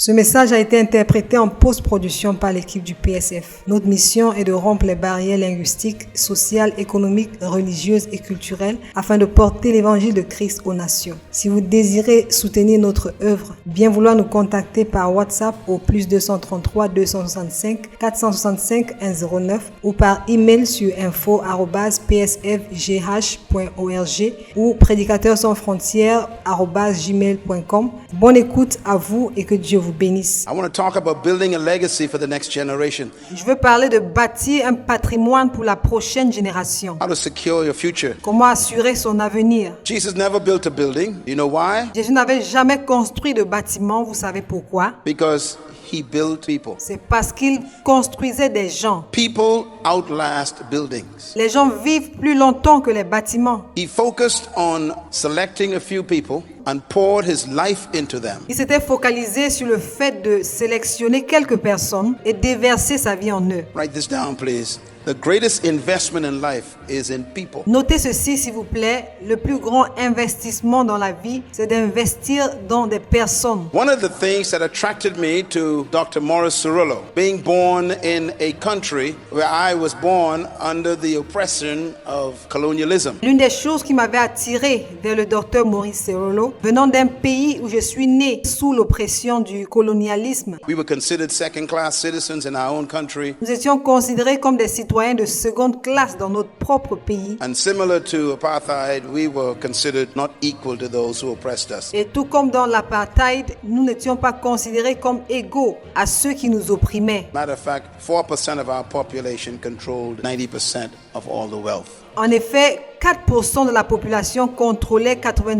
Ce message a été interprété en post-production par l'équipe du PSF. Notre mission est de rompre les barrières linguistiques, sociales, économiques, religieuses et culturelles afin de porter l'évangile de Christ aux nations. Si vous désirez soutenir notre œuvre, bien vouloir nous contacter par WhatsApp au +233 265 465 109 ou par email sur info@psfgh.org ou prédicateurs-sans-frontières@gmail.com. Bonne écoute à vous et que Dieu vous bénisse. I want to talk about building a legacy for the next generation. Je veux parler de bâtir un patrimoine pour la prochaine génération. How to secure your future. Comment assurer son avenir. Jesus never built a building. You know why? Jésus n'avait jamais construit de bâtiment, vous savez pourquoi? Because he built people. C'est parce qu'il construisait des gens. People outlast buildings. Les gens vivent plus longtemps que les bâtiments. He focused on selecting a few people and poured his life into them. Il s'était focalisé sur le fait de sélectionner quelques personnes et déverser sa vie en eux. Write this down, please. The greatest investment in life is in people. Notez ceci, s'il vous plaît. Le plus grand investissement dans la vie, c'est d'investir dans des personnes. One of the things that attracted me to Dr. Morris Cerullo, being born in a country where I was born under the oppression of colonialism. L'une des choses qui m'avait attiré vers le docteur Maurice Cerullo, venant d'un pays où je suis né sous l'oppression du colonialisme, We were considered second-class citizens in our own country. nous étions considérés comme des citoyens de seconde classe dans notre propre pays. And similar to apartheid, we were considered not equal to those who oppressed us. Et tout comme dans l'apartheid, nous n'étions pas considérés comme égaux à ceux qui nous opprimaient. Matter of fact, 4% of our population controlled 90% of all the wealth. En effet, 4% de la population contrôlait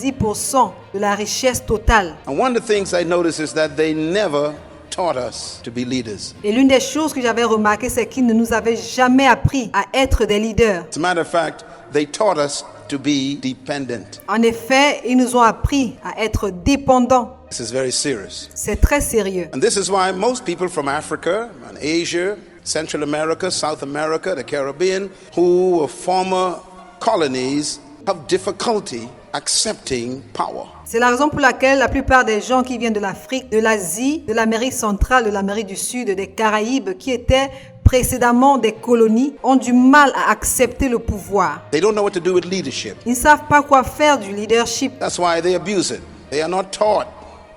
90% de la richesse totale. And one of the things I noticed is that they never taught us to be leaders. Et l'une des choses que j'avais remarqué, c'est qu'ils ne nous avaient jamais appris à être des leaders. As a matter of fact, they taught us to be dependent. En effet, ils nous ont appris à être dépendants. This is very serious. C'est très sérieux. And this is why most people from Africa and Asia, Central America, South America, the Caribbean, who were former colonies, have difficulty accepting power. C'est la raison pour laquelle la plupart des gens qui viennent de l'Afrique, de l'Asie, de l'Amérique centrale, de l'Amérique du Sud, des Caraïbes, qui étaient précédemment des colonies, ont du mal à accepter le pouvoir. They don't know what to do with leadership. Ils ne savent pas quoi faire du leadership. That's why they abuse it. They are not taught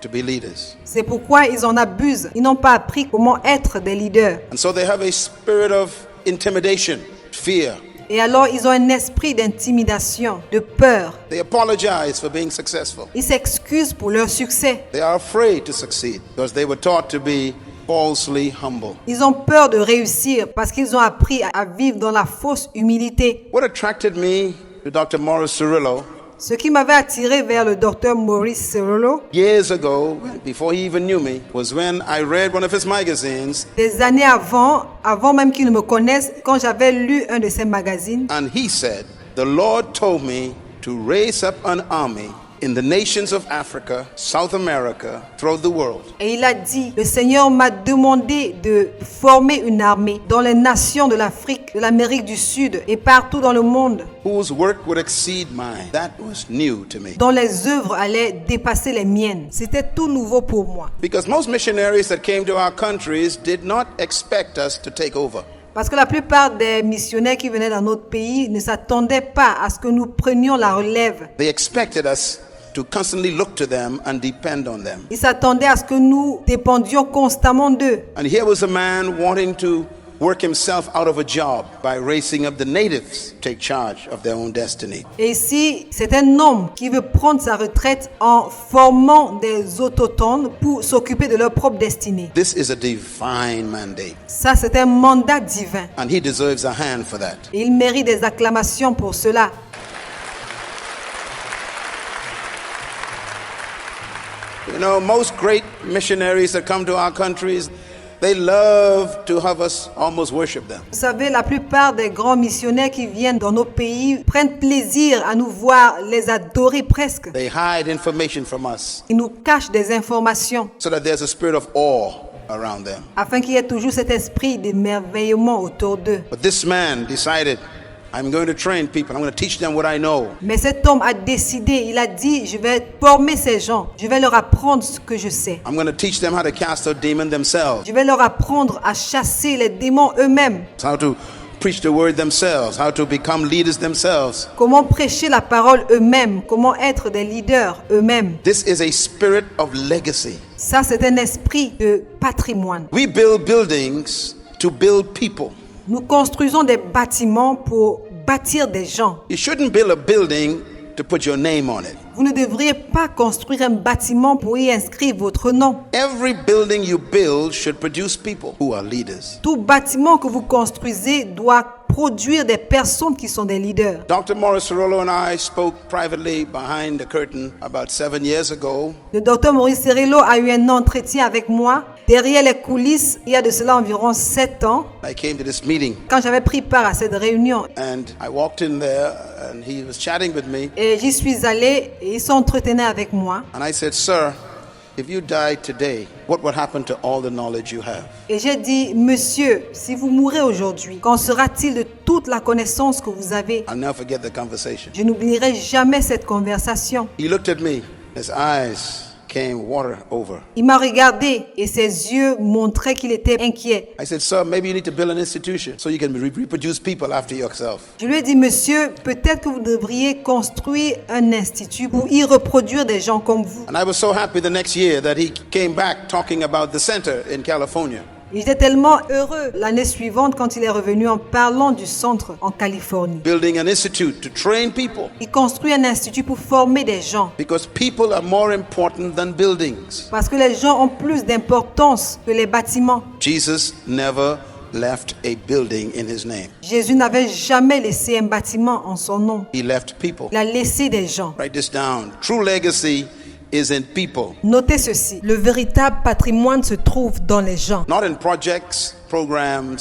to be leaders. C'est pourquoi ils en abusent. Ils n'ont pas appris comment être des leaders. And so they have a spirit of intimidation, fear. Et alors, ils ont un esprit d'intimidation, de peur. They apologize for being successful. Ils s'excusent pour leur succès. They are afraid to succeed because they were taught to be falsely humble. Ils ont peur de réussir parce qu'ils ont appris à vivre dans la fausse humilité. What attracted me to Dr. Morris Cerullo Ce qui m'avait attiré vers le docteur Maurice Cerullo, years ago, before he even knew me, was when I read one of his magazines des années avant même qu'il ne me connaisse, quand j'avais lu un de ses magazines, and he said, "The Lord told me to raise up an army in the nations of Africa, South America, throughout the world." et il a dit, le Seigneur m'a demandé de former une armée dans les nations de l'Afrique, de l'Amérique du Sud et partout dans le monde, Whose work would exceed mine. That was new to me. dont les œuvres allaient dépasser les miennes. C'était tout nouveau pour moi. Because most missionaries that came to our countries did not expect us to take over. Parce que la plupart des missionnaires qui venaient dans notre pays ne s'attendaient pas à ce que nous prenions la relève. They expected us to constantly look to them and depend on them. Ils s'attendaient à ce que nous dépendions constamment d'eux. And here was a man wanting to work himself out of a job by raising up the natives to take charge of their own destiny. Et ici, c'est un homme qui veut prendre sa retraite en formant des autochtones pour s'occuper de leur propre destinée. This is a divine mandate, Ça, c'est un mandat divin. and he deserves a hand for that. Et il mérite des acclamations pour cela. You know, most great missionaries that come to our countries, they love to have us almost worship them. Vous savez, la plupart des grands missionnaires qui viennent dans nos pays prennent plaisir à nous voir les adorer presque. They hide information from us Ils nous cachent des informations so that there's a spirit of awe around them. afin qu'il y ait toujours cet esprit d'émerveillement autour d'eux. But this man decided, I'm going to train people. I'm going to teach them what I know. Mais cet homme a décidé, il a dit, je vais former ces gens, je vais leur apprendre ce que je sais. I'm going to teach them how to cast out demons themselves, Je vais leur apprendre à chasser les démons eux-mêmes. how to preach the word themselves, how to become leaders themselves. Comment prêcher la parole eux-mêmes, comment être des leaders eux-mêmes. This is a spirit of legacy. Ça, c'est un esprit de patrimoine. We build buildings to build people. Nous construisons des bâtiments pour bâtir des gens. You shouldn't build a building to put your name on it. Vous ne devriez pas construire un bâtiment pour y inscrire votre nom. Every building you build should produce people who are leaders. Tout bâtiment que vous construisez doit produire des personnes qui sont des leaders. Dr. Morris Cerullo and I spoke privately behind the curtain about 7 years ago. Le docteur Maurice Cerullo a eu un entretien avec moi derrière les coulisses il y a de cela environ 7 ans, I came to this meeting quand j'avais pris part à cette réunion. and I walked in there and he was chatting with me Et j'y suis allée et ils s'entretenaient avec moi. and I said, "Sir, if you died today, what would happen to all the knowledge you have?" Et j'ai dit, monsieur, si vous mourrez aujourd'hui, qu'en sera-t-il de toute la connaissance que vous avez? I'll never forget the conversation. Je n'oublierai jamais cette conversation. He looked at me. His eyes came water over. Il m'a regardé et ses yeux montraient qu'il était inquiet. I said, "Sir, maybe you need to build an institution so you can reproduce people after yourself." Je lui ai dit, monsieur, peut-être que vous devriez construire un institut pour y reproduire des gens comme vous. And I was so happy the next year that he came back talking about the center in California. Il était tellement heureux l'année suivante quand il est revenu en parlant du centre en Californie. Building an institute to train people Il construit un institut pour former des gens. because people are more important than buildings. Parce que les gens ont plus d'importance que les bâtiments. Jesus never left a building in his name. Jésus n'avait jamais laissé un bâtiment en son nom. He left people. Il a laissé des gens. Write this down. True legacy is in people, Notez ceci, le véritable patrimoine se trouve dans les gens. not in projects, programs,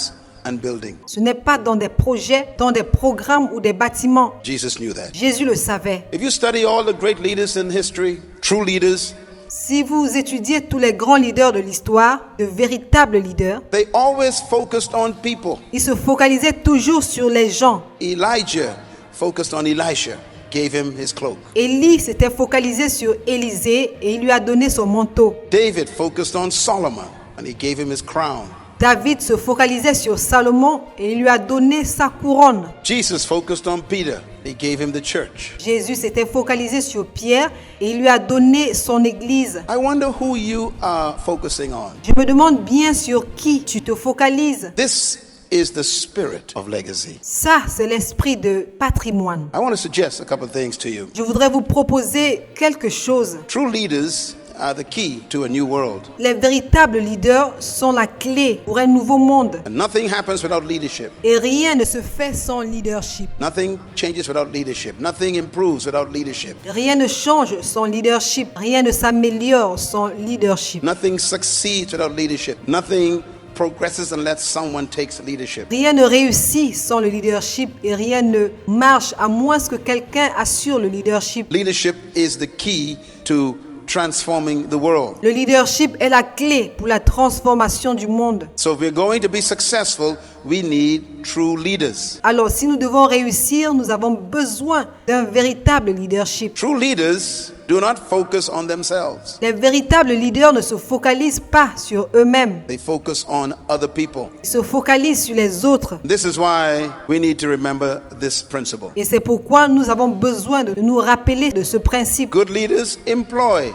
and buildings. Ce n'est pas dans des projets, dans des programmes ou des bâtiments. Jesus knew that. Jésus le savait. If you study all the great leaders in history, true leaders, Si vous étudiez tous les grands leaders de l'histoire, de véritables leaders, they always focused on people. ils se focalisaient toujours sur les gens. Elijah focused on Elisha, gave him his cloak. Élie s'était focalisé sur Élisée et il lui a donné son manteau. David focused on Solomon, and he gave him his crown. David se focalisait sur Salomon et il lui a donné sa couronne. Jesus focused on Peter. He gave him the church. Jésus s'était focalisé sur Pierre et il lui a donné son église. I wonder who you are focusing on. Je me demande bien sur qui tu te focalises. This is the spirit of legacy. Ça, c'est l'esprit de patrimoine. I want to suggest a couple of things to you. Je voudrais vous proposer quelque chose. True leaders are the key to a new world. Les véritables leaders sont la clé pour un nouveau monde. And nothing happens without leadership. Et rien ne se fait sans leadership. Nothing changes without leadership. Nothing improves without leadership. Rien ne change sans leadership. Rien ne s'améliore sans leadership. Nothing succeeds without leadership. Nothing progresses unless someone takes leadership. Rien ne réussit sans le leadership et rien ne marche à moins que quelqu'un assure le leadership. Leadership is the key to transforming the world. Le leadership est la clé pour la transformation du monde. So if we're going to be successful, we need true leaders. Alors, si nous devons réussir, nous avons besoin d'un véritable leadership. True leaders do not focus on themselves. Les véritables leaders ne se focalisent pas sur eux-mêmes. They focus on other people. Ils se focalisent sur les autres. This is why we need to remember this principle. Et c'est pourquoi nous avons besoin de nous rappeler de ce principe. Good leaders employ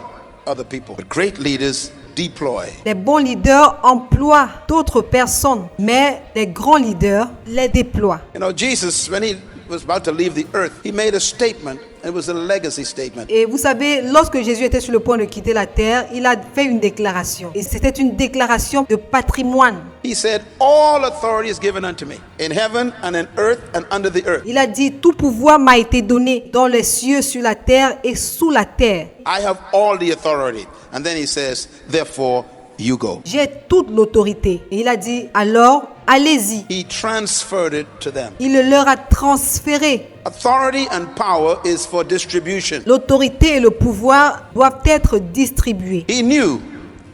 other people, but great leaders deploy. Les bons leaders emploient d'autres personnes, mais les grands leaders les déploient. You know, Jesus, when he was about to leave the earth, he made a statement. It was a legacy statement. Et vous savez, lorsque Jésus était sur le point de quitter la terre, il a fait une déclaration. Et c'était une déclaration de patrimoine. He said, "All authority is given unto me, in heaven and in earth and under the earth. Il a dit, tout pouvoir m'a été donné dans les cieux, sur la terre et sous la terre. I have all the authority." And then he says, "Therefore, you go." J'ai toute l'autorité. Et il a dit, alors, allez-y. He transferred it to them. Il le leur a transféré. Authority and power is for distribution. L'autorité et le pouvoir doivent être distribués. He knew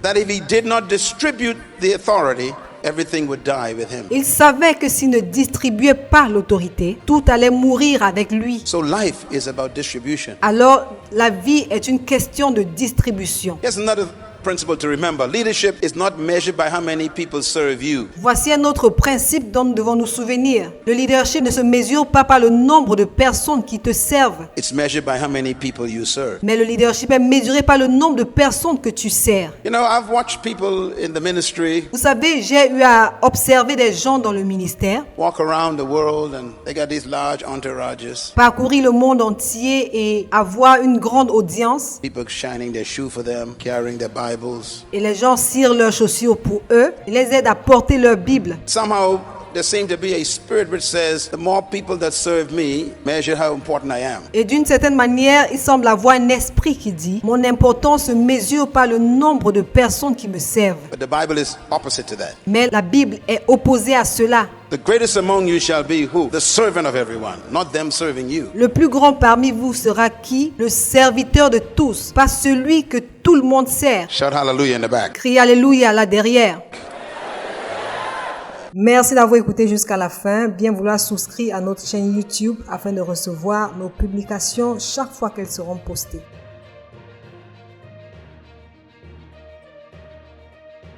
that if he did not distribute the authority, everything would die with him. Il savait que s'il ne distribuait pas l'autorité, tout allait mourir avec lui. So life is about distribution. Alors, la vie est une question de distribution. Here's another principle to remember. Leadership is not measured by how many people serve you. Voici un autre principe dont nous devons nous souvenir. Le leadership ne se mesure pas par le nombre de personnes qui te servent, It's measured by how many people you serve. mais le leadership est mesuré par le nombre de personnes que tu sers. You know, I've watched people in the ministry Vous savez, j'ai eu à observer des gens dans le ministère, walk around the world and they got these large entourages. parcourir le monde entier et avoir une grande audience. People shining their shoe for them, carrying their Bibles. Et les gens cirent leurs chaussures pour eux. Ils les aident à porter leur Bible. Somehow there seems to be a spirit which says the more people that serve me measure how important I am. Et d'une certaine manière, il semble avoir un esprit qui dit: mon importance se mesure par le nombre de personnes qui me servent. But the Bible is opposite to that. Mais la Bible est opposée à cela. The greatest among you shall be who? The servant of everyone, not them serving you. Le plus grand parmi vous sera qui? Le serviteur de tous, pas celui que tout le monde sert. Shout hallelujah in the back. Crie Alléluia là derrière. Merci d'avoir écouté jusqu'à la fin. Bien vouloir souscrire à notre chaîne YouTube afin de recevoir nos publications chaque fois qu'elles seront postées.